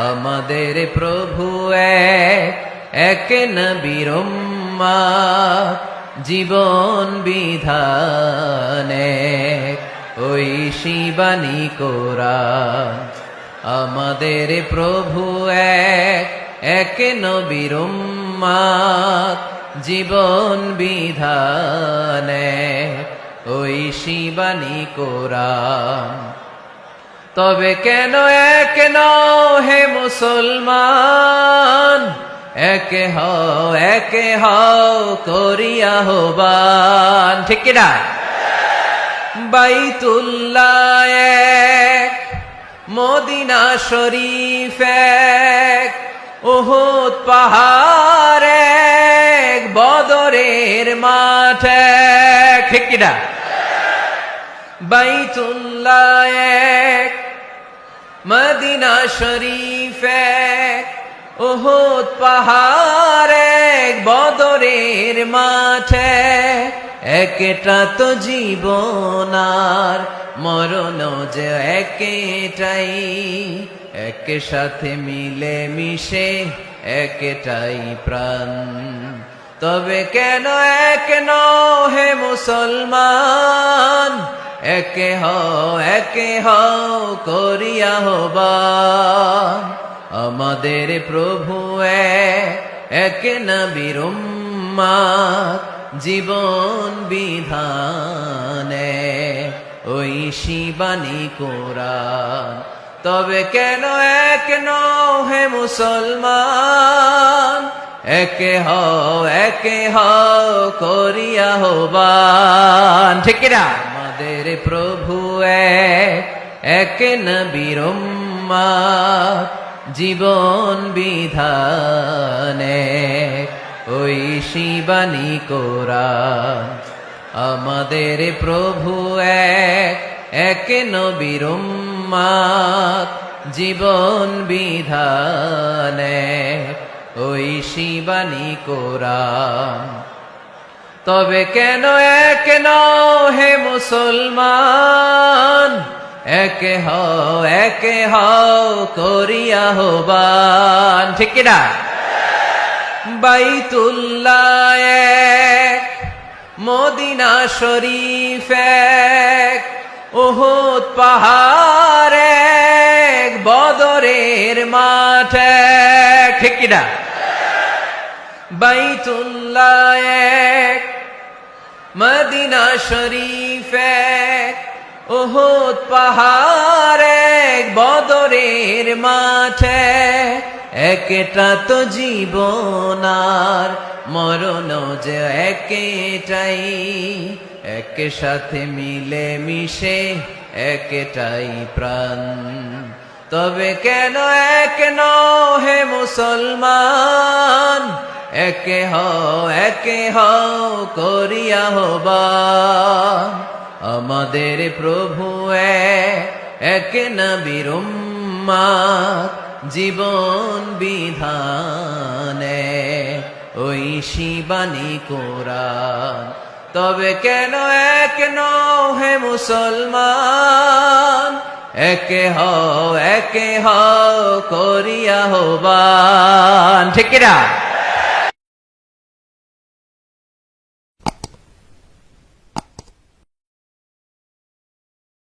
আমাদের প্রভু এক নবীর উম্মত, জীবন বিধান এক, ওই শিবানী কোরআন। আমাদের প্রভু এক নবীর উম্মত, জীবন বিধান এক, ওই শিবানী কোরআন। তবে কেন এক নও হে মুসলমান, একে হও করিয়া আহ্বান। ঠিক কিনা? বাইতুল্লাহ এক, মদিনা শরীফ এক, উহুদ পাহাড় এক, বদরের মাঠ এক। ঠিক কিনা? বাইতুল্লাহ এক, মদিনা শরীফ এক, উহুদ পাহাড় এক, বদরের মাঠ এক। একটা তো জীবন আর মরণ যে একটাই, এক সাথে মিলে মিশে একটাই প্রাণ। তবে কেন এক নও হে মুসলমান, একে হও করিয়া আহ্বান। আমাদের প্রভু এক নবীর উম্মত, জীবন বিধান এক, ওই শিবানী কোরআন। তবে কেন এক নও হে মুসলমান, একে হও করিয়া আহ্বান। ঠিক কিনা? আমাদের প্রভু এক নবীর উম্মত, জীবন বিধান এক, ওই শিবানী কোরআন। আমাদের প্রভু এক নবীর উম্মত, জীবন বিধান এক, ওই শিবানী কোরআন। তবে কেন এক নও হে মুসলমান, একে হও করিয়া আহ্বান। ঠিক কিনা? বাইতুল্লাহ এক, মদিনা শরীফ এক, উহুদ পাহাড় এক, বদরের মাঠ এক। ঠিক কিনা? বাইতুল্লাহ এক, মদিনা শরীফ এক, উহুদ পাহাড় এক, বদরের মাঠ এক। একটা তো জীবন আর মরণ যে একটাই, এক সাথে মিলে মিশে একটাই প্রাণ। তবে কেন এক নও হে মুসলমান, একে হও করিয়া আহ্বান। আমাদের প্রভু এক নবীর উম্মত, জীবন বিধান এক, ওই শিবানী কোরআন। তবে কেন এক নও হে মুসলমান, একে হও করিয়া আহ্বান। ঠিক কিনা?